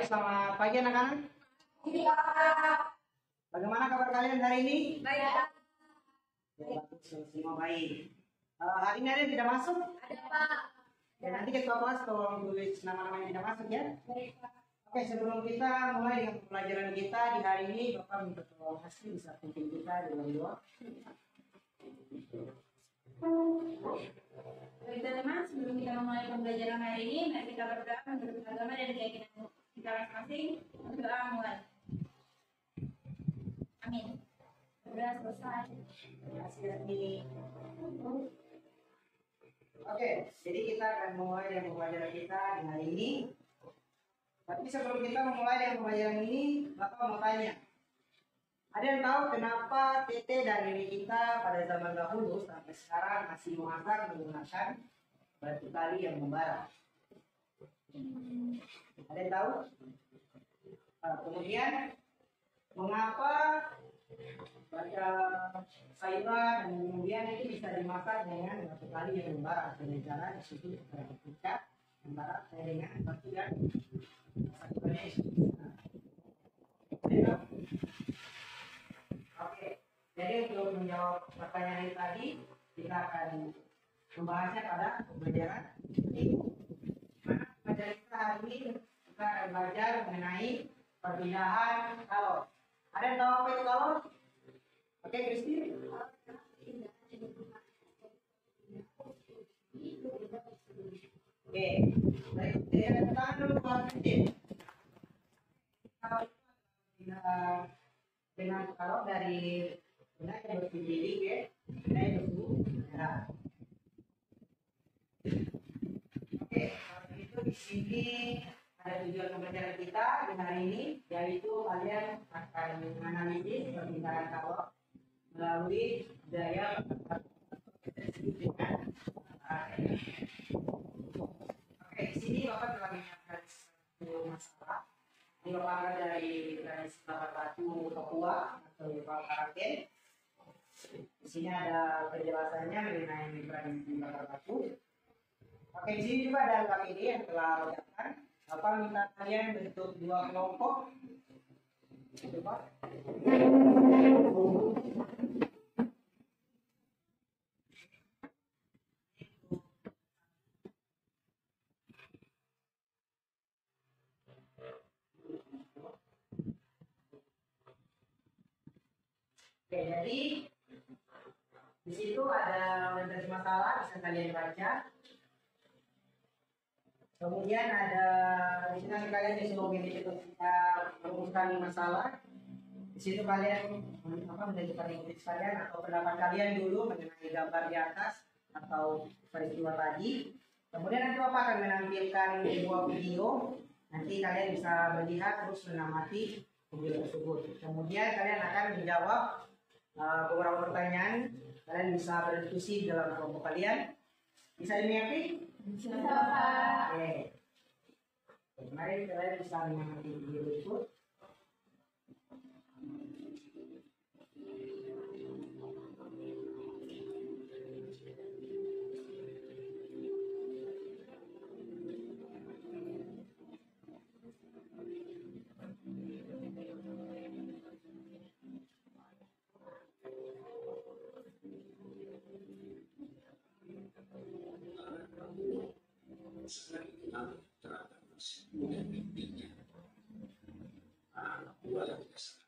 selamat pagi anak-anak. Bagaimana kabar kalian hari ini? Baik. Ya, bagus, semua baik. Hari ini ada yang tidak masuk? Ada, Pak. Ya, nanti ketua kelas tolong tulis nama-nama yang tidak masuk ya. Baik, Pak. Oke, sebelum kita mulai dengan pelajaran kita di hari ini, Bapak minta tolong Hasri bisa pimpin kita dalam doa. Baik teman-teman, sebelum kita memulai pembelajaran hari ini, mari kita berdoa menurut agama dan keyakinan kita masing-masing. Berdoa mulai. Amin. Berdoa selesai. Terima kasih Hasri. Oke, jadi kita akan mulai dengan pembelajaran kita di hari ini. Tapi sebelum kita memulai dengan pembelajaran ini, Bapak mau tanya. Ada yang tahu kenapa Tete dan nenek kita pada zaman dahulu sampai sekarang masih memasak menggunakan batu kali yang membara? Ada yang tahu? Kemudian mengapa pada sayuran dan kemudian itu bisa dimasak dengan batu kali yang membara? Dengan cara disebut ketika membara dengan batu dan sayurannya. Oke, jadi untuk menjawab pertanyaan ini tadi, kita akan membahasnya pada pembelajaran ini. Mana pembelajaran kita hari ini, kita akan belajar mengenai perpindahan kalor. Ada yang tahu apa itu kalor? Oke, Kristi. Oke, baik. Jadi pertanyaan dulu Pak Kristi. Dengan kalau dari benang yang berpilih ya, benang yang bermerah. Oke, kalau itu di sini ada tujuan pembelajaran kita di hari ini, yaitu kalian akan menganalisis perpindahan kalor melalui daya dengan Oke, di sini Bapak telah menyiapkan satu masalah. Ini Bapak dari tradisi bakar batu Papua atau bakar Karaken. Di sini ada penjelasannya mengenai tradisi bakar batu. Oke, di sini juga ada KPD yang telah ucapkan. Bapak minta kalian bentuk dua kelompok. Itu Pak. Oke, jadi di situ ada orientasi masalah, bisa kalian baca. Kemudian ada di sini kalian disuruh milih ketika merumuskan masalah. Di situ kalian menentukan ikuti kalian atau pendapat kalian dulu mengenai gambar di atas atau peristiwa tadi. Kemudian nanti Bapak akan menampilkan sebuah video. Nanti kalian bisa melihat terus mengamati video tersebut. Kemudian kalian akan menjawab beberapa pertanyaan. Kalian bisa berdiskusi dalam kelompok kalian. Bisa dimengerti? Bisa, Pak. Oke. Mari kalian bisa mengamati video berikut.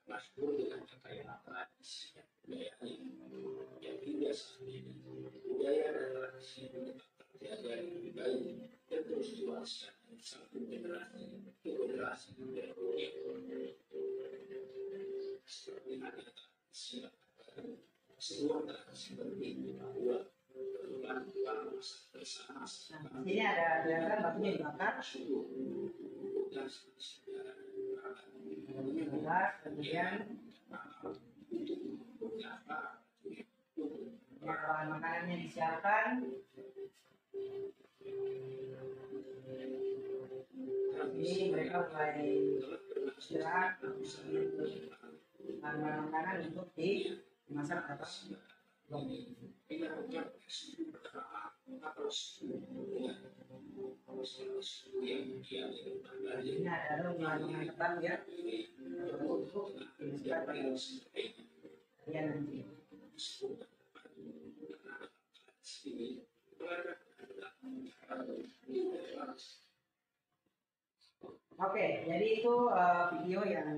Masyhur dengan kekayaan tradisi dan budayanya yang hingga saat ini budaya dan tradisi tetap terjaga dengan baik dan terus diwariskan dari satu generasi ke generasi berikutnya. Seperti halnya tradisi baru, sebuah tradisi penting bahwa perubahan masa bersama. Ini ada kelihatan batunya dibakar. Kemudian bahan makanannya disiapkan. Ini mereka mulai istirahat bahan makanan untuk dimasak atas Ini ada ruangan tebal ya. Untuk kalian nanti. Oke, jadi itu video yang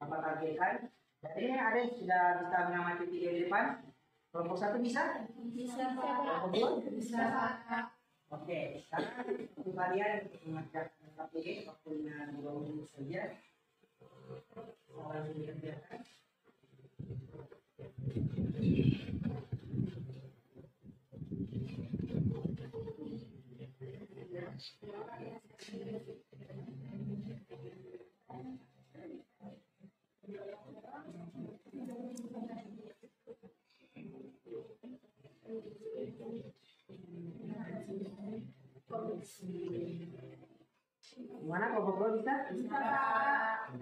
apa targetkan. Jadi ini ada yang sudah bisa mengamati video di depan. Kelompok 1 bisa? Bisa, Pak. Kelompok 2? Bisa, Pak. Oke, sekarang untuk kalian untuk mengerjakan KPG waktunya 2 menit saja. Langsung dikerjakan. Gimana kelompok 2 bisa? Bisa, Pak.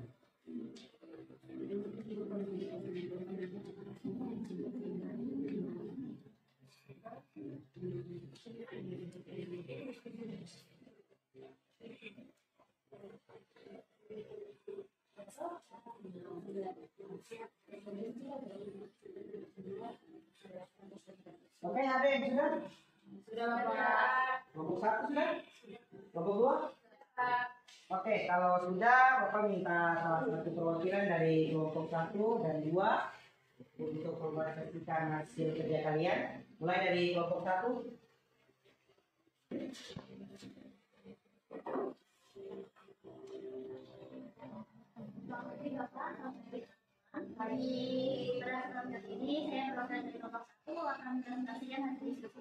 Oke, ada yang sudah? Sudah, Pak. Kelompok 1 sudah? Kelompok 2? Oke, kalau sudah, Bapak minta salah satu perwakilan dari kelompok 1 dan 2 untuk mempresentasikan hasil kerja kalian. Mulai dari kelompok 1. Hari berdasarkan ini, saya perwakilan dari kelompok 1 akan mempresentasikan hasil diskusi.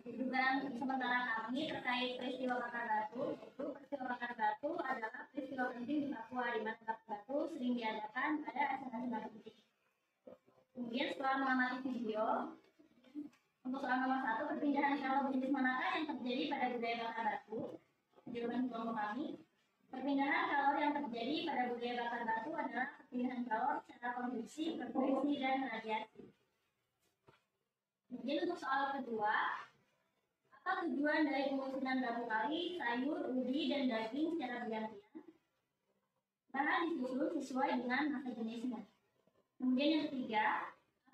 Dugaan sementara kami terkait peristiwa bakar batu, yaitu peristiwa bakar batu adalah peristiwa penting di Papua di mana bakar batu sering diadakan pada acara-acara penting. Kemudian setelah mengamati video, untuk soal nomor 1, perpindahan kalau jenis manakah yang terjadi pada budaya bakar batu? Jawaban kelompok kami, perpindahan kalor yang terjadi pada budaya bakar batu adalah perpindahan kalor secara konveksi, konveksi, dan radiasi. Kemudian untuk soal kedua, apa tujuan dari penyusunan batu kali, sayur, ubi, dan daging secara bergantian? Bahan disusun sesuai dengan masa jenisnya. Kemudian yang ketiga,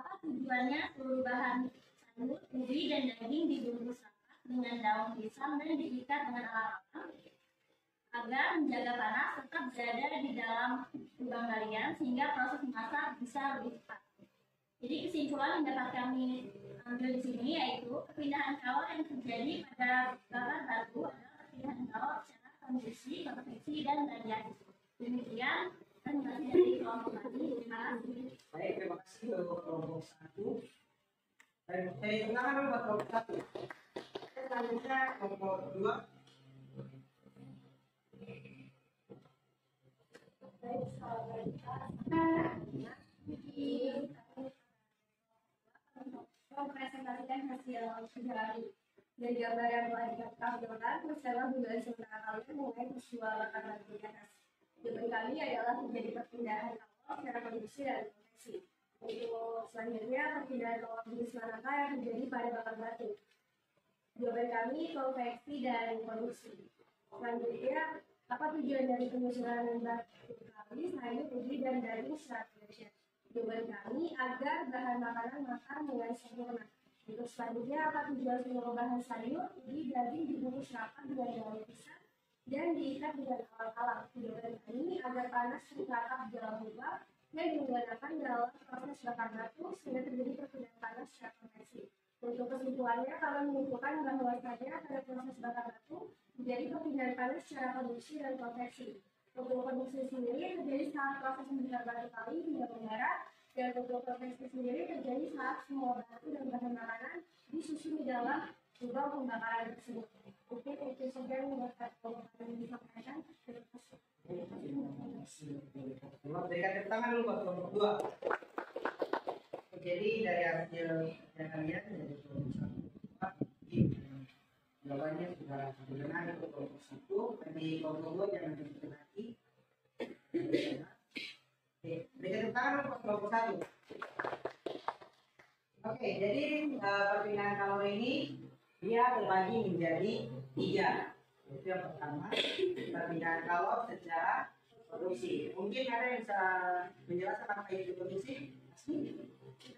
apa tujuannya seluruh bahan sayur, ubi, dan daging dibungkus rapat dengan daun pisang dan diikat dengan alat-alat agar menjaga panas tetap berada di dalam lubang galian sehingga proses masak bisa lebih cepat. Jadi kesimpulan yang dapat kami ambil di sini yaitu perpindahan kalor yang terjadi pada bakar batu adalah perpindahan kalor secara konveksi, konveksi, dan radiasi. Demikian presentasi dari kelompok kami. Terima kasih. Baik, terima kasih untuk kelompok 1. Saya tenangkan dulu buat kelompok 1. Selanjutnya kelompok 2. Mempresentasikan hasil dari gambar yang telah ditampilkan bersama dugaan sementara kalian mengenai peristiwa bakar batu di atas. Jawaban kami adalah terjadi perpindahan kalor secara konveksi dan konveksi. Untuk selanjutnya perpindahan kalor jenis manakah yang terjadi pada bakar batu? Jawaban kami konveksi dan konveksi. Selanjutnya, apa tujuan dari penyusunan batu kali, sayur, ubi, dan daging secara konveksi? Jawaban kami agar bahan makanan matang dengan sempurna. Untuk selanjutnya, apa tujuan seluruh bahan sayur, ubi, daging dibungkus rapat dengan daun pisang dan diikat dengan alat-alat? Jawaban kami agar panas tertangkap di dalam lubang dan digunakan dalam proses bakar batu sehingga terjadi perpindahan panas secara konveksi. Untuk kesimpulannya, kami menyimpulkan bahwa saja pada proses bakar batu menjadi perpindahan panas secara konveksi dan konveksi. Untuk konveksi sendiri terjadi saat proses membakar batu kali hingga membara, dan untuk konveksi sendiri terjadi saat semua batu dan bahan makanan disusun di dalam lubang pembakaran tersebut. Mungkin itu saja yang dapat kami disampaikan. Terima kasih. Berikan tepuk tangan dulu buat kelompok 2. Jadi dari hasil yang kalian dari kelompok 1, jawabannya sudah benar untuk kelompok 1. Dari kelompok 2 jangan dipikir lagi. Oke, berikan tepuk tangan dulu buat kelompok 1. Oke, jadi perpindahan kalori ini dia terbagi menjadi 3. Itu yang pertama, perpindahan kalori secara produksi. Mungkin ada yang bisa menjelaskan apa itu produksi?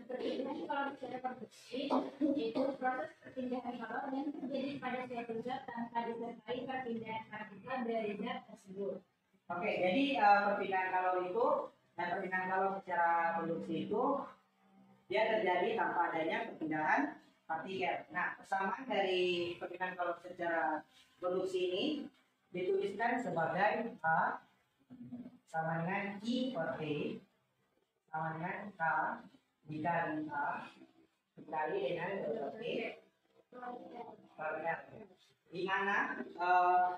Perpindahan kalori secara produksi itu proses perpindahan kalori yang terjadi pada suatu zat tanpa disertai perpindahan partikel dari zat tersebut. Oke, jadi perpindahan kalori itu dan perpindahan kalori secara produksi itu dia terjadi tanpa adanya perpindahan partikel. Nah, persamaan dari perpindahan kalori secara produksi ini dituliskan sebagai A sama dengan I per T sama dengan K dikali A dikali dengan delta T per R. Di mana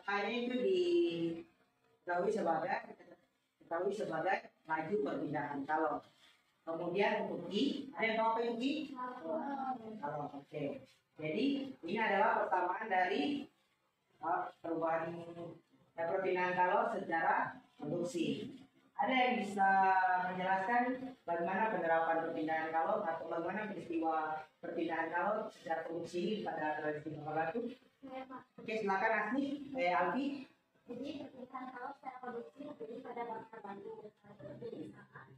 hanya itu diketahui sebagai laju perpindahan kalori. Kemudian untuk I, ada yang tahu apa itu I? Kalau oke. Jadi ini adalah persamaan dari perubahan perpindahan kalori secara produksi. Ada yang bisa menjelaskan bagaimana penerapan perpindahan kalori atau bagaimana peristiwa perpindahan kalori secara produksi ini pada tradisi Batu? Oke, silakan Asni, Alfi. Jadi perpindahan kalori secara produksi terjadi pada batu jadi saat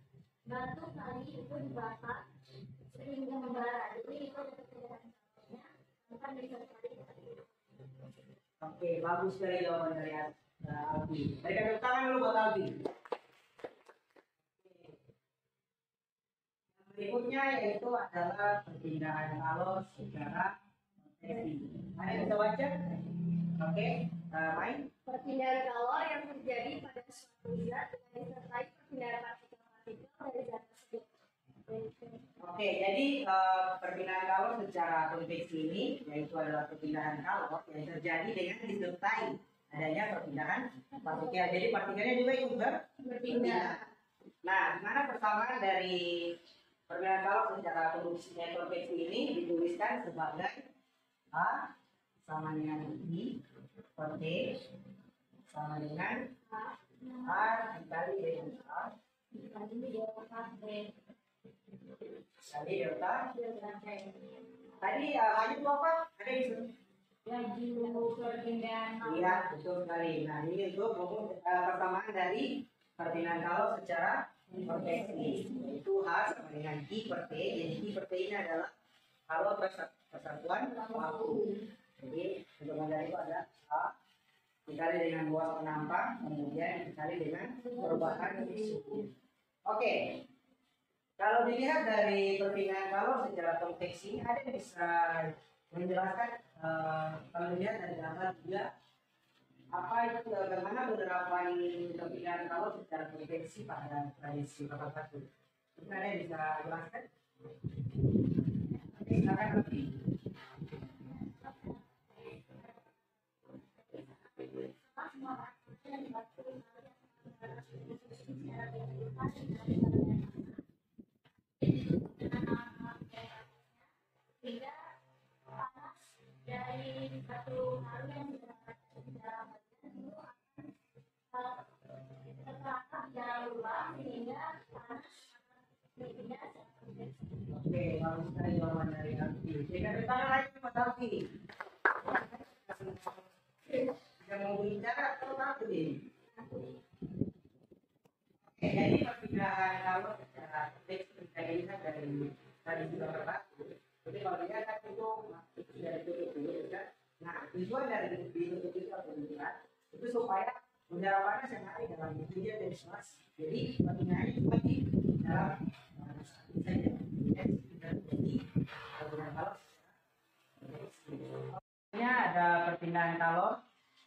batu kali itu dibakar sehingga membara. Jadi itu perpindahan kalorinya tanpa disertai. Oke, bagus sekali jawaban dari Alfi. Berikan tepuk tangan dulu buat Alfi. Berikutnya yaitu adalah perpindahan kalori secara konveksi. Ada yang bisa baca? Oke, main. Perpindahan kalori yang terjadi pada suatu zat dengan disertai perpindahan partikel dari zat tersebut. Oke, jadi perpindahan kalori secara konveksi ini yaitu adalah perpindahan kalori yang terjadi dengan disertai adanya perpindahan partikel. Jadi partikelnya juga ikut berpindah. Nah, mana persamaan dari perpindahan kalori secara konveksi ini dituliskan sebagai A sama dengan I per T sama dengan A dikali dengan A kali delta. Tadi laju itu apa? Ada yang Laju perpindahan iya, betul sekali. Nah, ini untuk persamaan dari perpindahan kalori secara konveksi, yaitu H sama dengan I per T. Jadi I per T ini adalah kalori persatuan waktu. Jadi untuk menjadi pada A dikali dengan luas penampang, kemudian dikali dengan perubahan suhu. Oke, kalau dilihat dari perpindahan kalori secara konveksi ini ada yang bisa menjelaskan kalau dilihat dari gambar juga apa itu bagaimana penerapan perpindahan kalori secara konveksi pada tradisi Bapak Batu. Mungkin ada yang bisa jelaskan? Oke, silakan Alfi. sehingga panas dari batu haru yang didapatkan di dalam bagian itu akan terperangkap di dalam lubang sehingga panas akan berpindah. Oke, bagus sekali jawaban dari Alfi. Jika bertanya lagi Mas Alfi. Yang mau bicara atau takut ini? Oke, jadi perpindahan kalori secara teks kita lihat dari tadi sudah berbatu. Jadi kalau dilihat kan itu sudah ditutup dulu kan. Nah, tujuan dari ditutup itu atau dilihat itu supaya udara panas yang ada di dalam itu dia jadi panas. Jadi perpindahannya cuma di dalam saja. Jadi tidak terjadi perpindahan kalori. Ini ada perpindahan kalori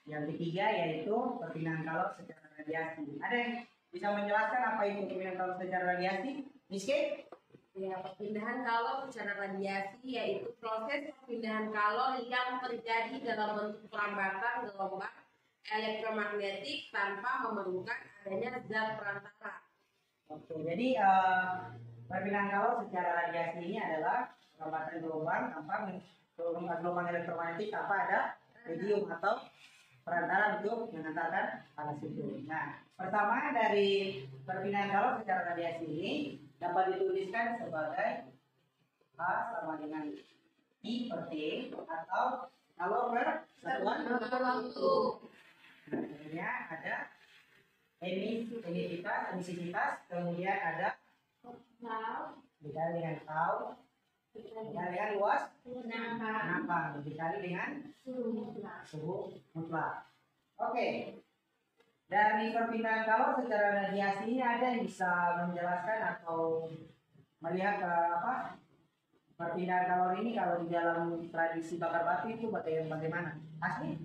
yang ketiga yaitu perpindahan kalori secara radiasi. Ada yang bisa menjelaskan apa itu perpindahan kalori secara radiasi? Miske? Ya, perpindahan kalori secara radiasi yaitu proses perpindahan kalori yang terjadi dalam bentuk perambatan gelombang elektromagnetik tanpa memerlukan adanya zat perantara. Oke, jadi perpindahan kalori secara radiasi ini adalah perambatan gelombang tanpa gelombang elektromagnetik tanpa ada medium atau perantara untuk mengantarkan panas itu. Nah, persamaan dari perpindahan kalori secara radiasi ini dapat dituliskan sebagai H sama dengan I per T, atau kalau persatuan waktu. Nah, kemudian ada emisivitas, kemudian ada dikali dengan tau, dikali dengan luas nampang, dikali dengan suhu mutlak. Oke. Dari perpindahan kalor secara radiasi ini ada yang bisa menjelaskan atau melihat apa perpindahan kalor ini kalau di dalam tradisi bakar batu itu bagaimana? Asli?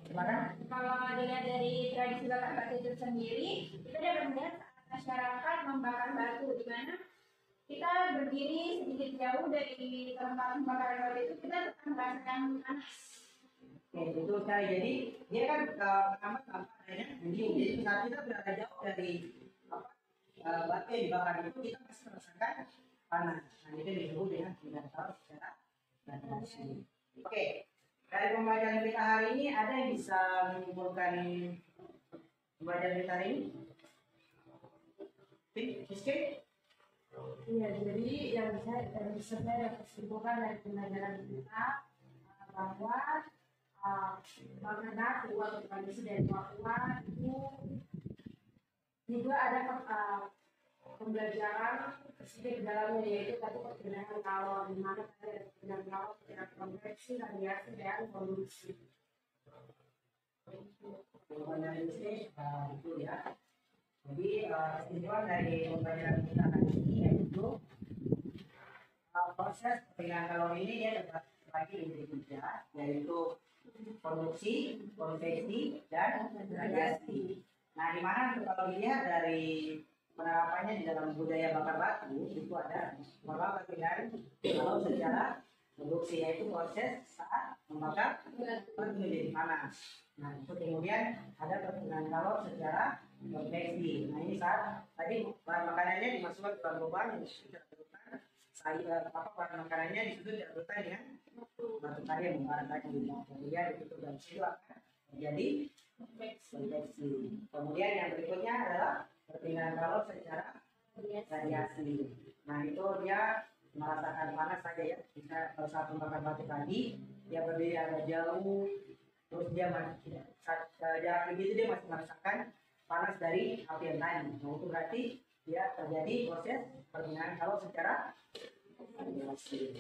Silakan. Kalau dilihat dari tradisi bakar batu itu sendiri, kita dapat melihat saat masyarakat membakar batu, di mana kita berdiri sedikit jauh dari tempat pembakaran batu itu, kita akan merasakan panas. Oke, betul sekali. Jadi dia kan amat adanya medium. Jadi saat kita berada jauh dari batu yang dibakar itu, kita masih merasakan panas. Nah, itu disebut dengan perpindahan kalor secara radiasi. Oke. Dari pembelajaran kita hari ini ada yang bisa menyimpulkan pembelajaran kita hari ini? Miskin? Iya, jadi yang bisa saya dapat simpulkan dari pembelajaran kita bahwa karena sebuah tradisi dari Papua itu juga ada pembelajaran sedikit di dalamnya, yaitu tadi perpindahan kalor, di mana tadi ada perpindahan kalor secara konveksi, radiasi, dan kondisi. Itu ya. Jadi kesimpulan dari pembelajaran kita hari ini yaitu proses perpindahan kalor ini dia terbagi menjadi tiga, yaitu produksi, konveksi, dan radiasi. Nah, di mana kalau dilihat dari penerapannya di dalam budaya bakar batu itu ada bahwa perpindahan kalor secara produksi, yaitu proses saat membakar batu menjadi panas. Nah, itu kemudian ada perpindahan kalor secara konveksi. Nah, ini saat tadi bahan makanannya dimasukkan ke dalam lubang yang sudah dilakukan, bahan makanannya disitu dilakukan dengan batu tadi yang membakar tadi. Kemudian ditutup dan situ akan terjadi konveksi. Kemudian yang berikutnya adalah perpindahan kalor secara radiasi. Nah, itu dia merasakan panas saja ya. Bisa saat membakar batu tadi dia berdiri agak jauh, terus dia masih jarak begitu dia masih merasakan panas dari api yang tadi. Nah, itu berarti dia terjadi proses perpindahan kalor secara radiasi.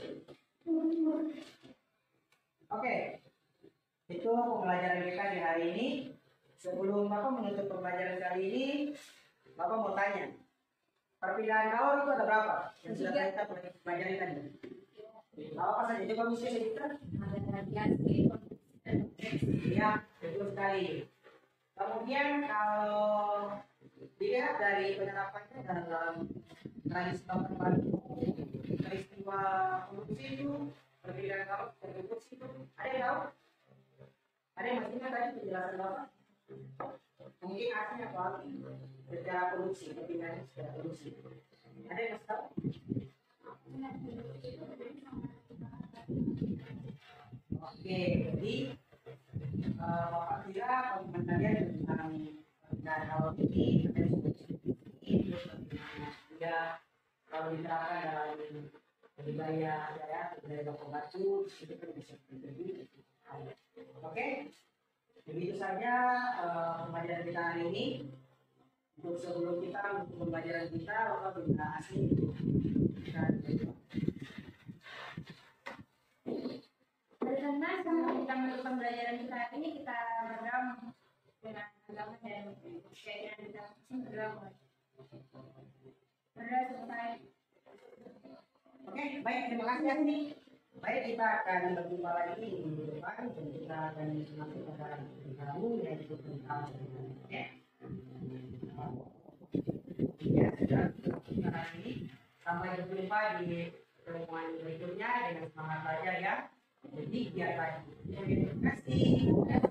Oke, itu pembelajaran kita di hari ini. Sebelum Bapak menutup pembelajaran kali ini, Bapak mau tanya, perpindahan kalor itu ada berapa? Yang sudah kita pelajari tadi. Apa saja? Coba bisa cerita. Ada radiasi, Iya, betul sekali. Kemudian kalau dilihat dari penerapannya dalam tradisi bakar batu, peristiwa produksi itu, perpindahan kalor produksi itu, ada yang tahu? Ada yang masih ingat tadi penjelasan Bapak? Mungkin aslinya apa? Secara produksi, perpindahan secara produksi. Ada yang masih tahu? Oke, jadi Bapak kira komentarnya tentang perpindahan kalor ini, juga kalau diterapkan dalam budaya bakar batu itu kan bisa terjadi. Oke, begitu saja pembelajaran kita hari ini. Untuk sebelum kita untuk pembelajaran kita, Bapak bisa asli Karena sebelum kita menutup pembelajaran kita hari ini, kita berdoa dengan agama dan keyakinan kita berdoa. Berdoa selesai. Oke, baik, terima kasih Asli. Baik, kita akan berjumpa lagi di minggu depan dan kita akan masuk ke dalam kamu yaitu tentang ya sudah kita hari ini sampai berjumpa di pertemuan berikutnya dengan semangat saja ya. Jadi biar lagi. Terima kasih.